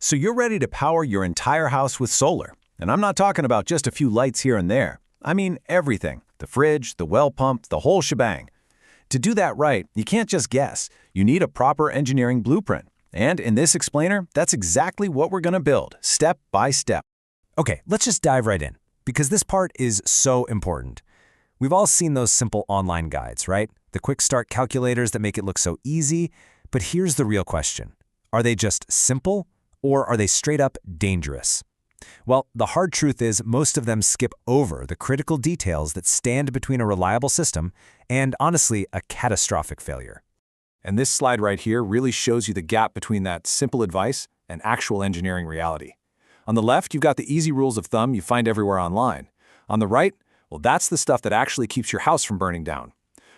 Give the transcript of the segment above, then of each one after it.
So you're ready to power your entire house with solar. And I'm not talking about just a few lights here and there. I mean everything. The fridge, the well pump, the whole shebang. To do that right, you can't just guess. You need a proper engineering blueprint. And in this explainer, that's exactly what we're going to build, step by step. Okay, let's just dive right in, because this part is so important. We've all seen those simple online guides, right? The quick start calculators that make it look so easy. But here's the real question. Are they just simple, or are they straight up dangerous? Well, the hard truth is most of them skip over the critical details that stand between a reliable system and, honestly, a catastrophic failure. And this slide right here really shows you the gap between that simple advice and actual engineering reality. On the left, you've got the easy rules of thumb you find everywhere online. On the right, well, that's the stuff that actually keeps your house from burning down.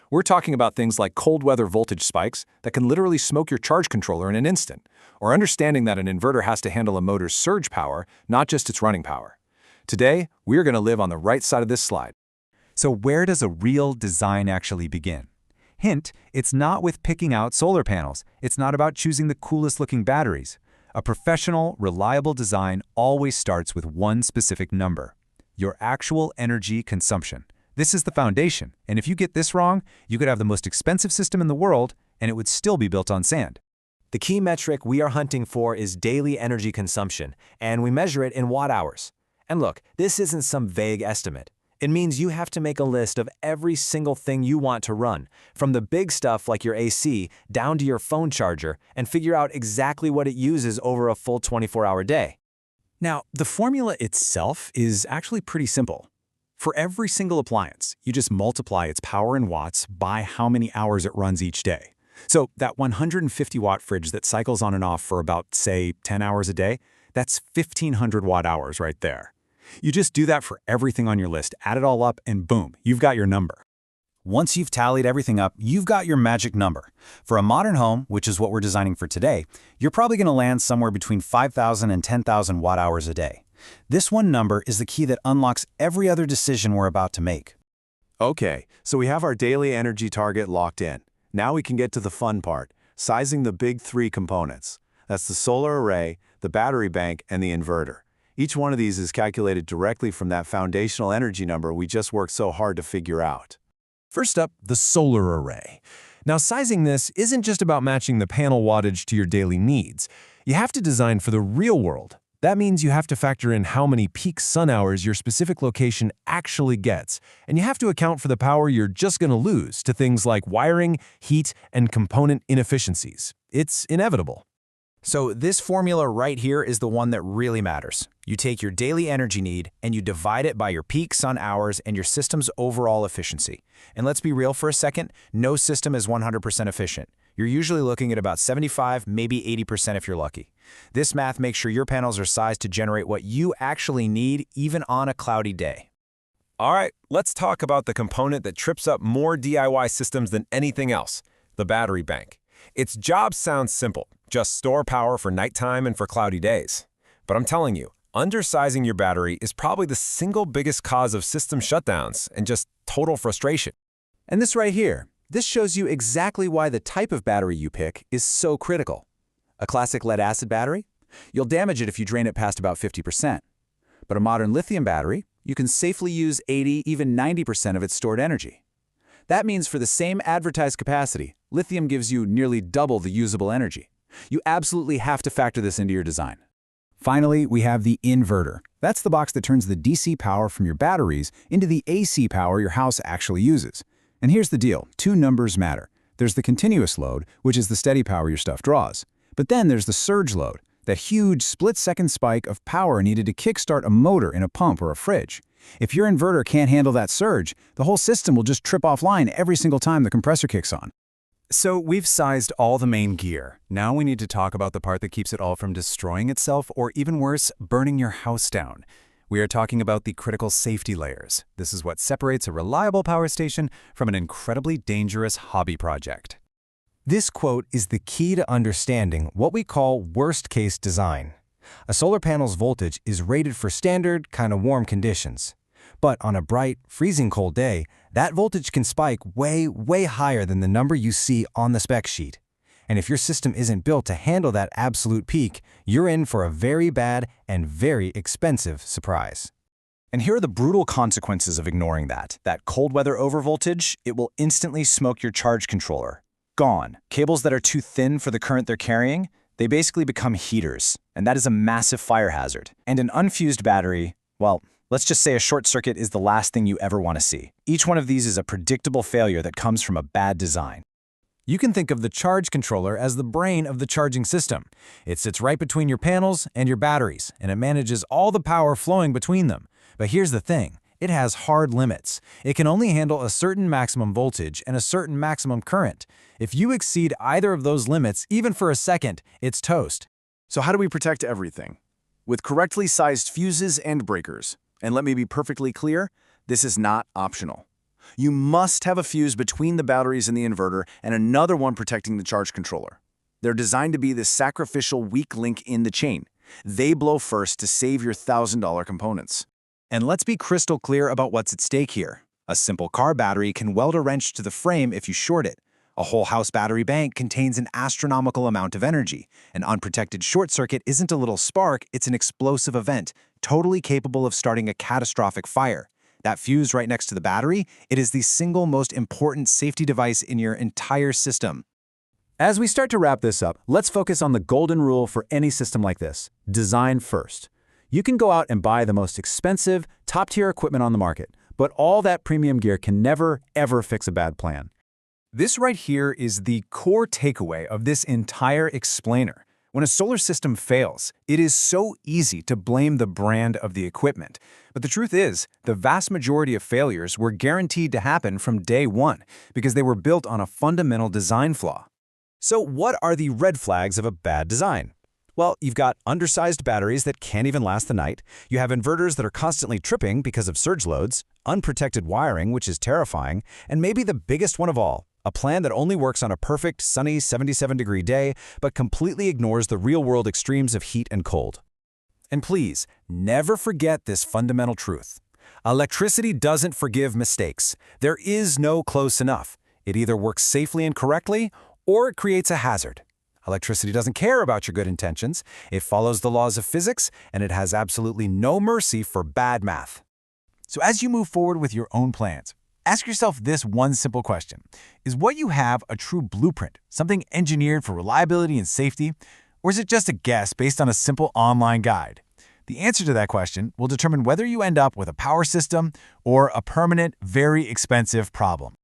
We're talking about things like cold weather voltage spikes that can literally smoke your charge controller in an instant, or understanding that an inverter has to handle a motor's surge power, not just its running power. Today, we're going to live on the right side of this slide. So where does a real design actually begin? Hint, it's not with picking out solar panels. It's not about choosing the coolest looking batteries. A professional, reliable design always starts with one specific number: your actual energy consumption. This is the foundation, and if you get this wrong, you could have the most expensive system in the world, and it would still be built on sand. The key metric we are hunting for is daily energy consumption, and we measure it in watt-hours. And look, this isn't some vague estimate. It means you have to make a list of every single thing you want to run, from the big stuff like your AC down to your phone charger, and figure out exactly what it uses over a full 24-hour day. Now, the formula itself is actually pretty simple. For every single appliance, you just multiply its power in watts by how many hours it runs each day. So that 150-watt fridge that cycles on and off for about, say, 10 hours a day, that's 1,500 watt-hours right there. You just do that for everything on your list, add it all up, and boom, you've got your number. Once you've tallied everything up, you've got your magic number. For a modern home, which is what we're designing for today, you're probably going to land somewhere between 5,000 and 10,000 watt-hours a day. This one number is the key that unlocks every other decision we're about to make. Okay, so we have our daily energy target locked in. Now we can get to the fun part, sizing the big three components. That's the solar array, the battery bank, and the inverter. Each one of these is calculated directly from that foundational energy number we just worked so hard to figure out. First up, the solar array. Now, sizing this isn't just about matching the panel wattage to your daily needs. You have to design for the real world. That means you have to factor in how many peak sun hours your specific location actually gets, and you have to account for the power you're just going to lose to things like wiring, heat, and component inefficiencies. It's inevitable. So this formula right here is the one that really matters. You take your daily energy need and you divide it by your peak sun hours and your system's overall efficiency. And let's be real for a second, no system is 100% efficient. You're usually looking at about 75, maybe 80% if you're lucky. This math makes sure your panels are sized to generate what you actually need, even on a cloudy day. All right, let's talk about the component that trips up more DIY systems than anything else, the battery bank. Its job sounds simple, just store power for nighttime and for cloudy days. But I'm telling you, undersizing your battery is probably the single biggest cause of system shutdowns and just total frustration. And this right here, this shows you exactly why the type of battery you pick is so critical. A classic lead-acid battery? You'll damage it if you drain it past about 50%. But a modern lithium battery, you can safely use 80, even 90% of its stored energy. That means for the same advertised capacity, lithium gives you nearly double the usable energy. You absolutely have to factor this into your design. Finally, we have the inverter. That's the box that turns the DC power from your batteries into the AC power your house actually uses. And here's the deal, two numbers matter. There's the continuous load, which is the steady power your stuff draws. But then there's the surge load, that huge split-second spike of power needed to kickstart a motor in a pump or a fridge. If your inverter can't handle that surge, the whole system will just trip offline every single time the compressor kicks on. So we've sized all the main gear. Now we need to talk about the part that keeps it all from destroying itself or, even worse, burning your house down. We are talking about the critical safety layers. This is what separates a reliable power station from an incredibly dangerous hobby project. This quote is the key to understanding what we call worst-case design. A solar panel's voltage is rated for standard, kind of warm conditions. But on a bright, freezing cold day, that voltage can spike way, way higher than the number you see on the spec sheet. And if your system isn't built to handle that absolute peak, you're in for a very bad and very expensive surprise. And here are the brutal consequences of ignoring that. That cold weather overvoltage, it will instantly smoke your charge controller. Gone. Cables that are too thin for the current they're carrying, they basically become heaters, and that is a massive fire hazard. And an unfused battery, well, let's just say a short circuit is the last thing you ever want to see. Each one of these is a predictable failure that comes from a bad design. You can think of the charge controller as the brain of the charging system. It sits right between your panels and your batteries, and it manages all the power flowing between them. But here's the thing, it has hard limits. It can only handle a certain maximum voltage and a certain maximum current. If you exceed either of those limits, even for a second, it's toast. So how do we protect everything? With correctly sized fuses and breakers. And let me be perfectly clear, this is not optional. You must have a fuse between the batteries and the inverter and another one protecting the charge controller. They're designed to be the sacrificial weak link in the chain. They blow first to save your $1,000 components. And let's be crystal clear about what's at stake here. A simple car battery can weld a wrench to the frame if you short it. A whole house battery bank contains an astronomical amount of energy. An unprotected short circuit isn't a little spark, it's an explosive event, totally capable of starting a catastrophic fire. That fuse right next to the battery, it is the single most important safety device in your entire system. As we start to wrap this up, let's focus on the golden rule for any system like this. Design first. You can go out and buy the most expensive, top-tier equipment on the market, but all that premium gear can never, ever fix a bad plan. This right here is the core takeaway of this entire explainer. When a solar system fails, it is so easy to blame the brand of the equipment. But the truth is, the vast majority of failures were guaranteed to happen from day one because they were built on a fundamental design flaw. So what are the red flags of a bad design? Well, you've got undersized batteries that can't even last the night. You have inverters that are constantly tripping because of surge loads, unprotected wiring, which is terrifying, and maybe the biggest one of all, a plan that only works on a perfect, sunny 77-degree day, but completely ignores the real-world extremes of heat and cold. And please, never forget this fundamental truth. Electricity doesn't forgive mistakes. There is no close enough. It either works safely and correctly, or it creates a hazard. Electricity doesn't care about your good intentions. It follows the laws of physics, and it has absolutely no mercy for bad math. So as you move forward with your own plans, ask yourself this one simple question. Is what you have a true blueprint, something engineered for reliability and safety, or is it just a guess based on a simple online guide? The answer to that question will determine whether you end up with a power system or a permanent, very expensive problem.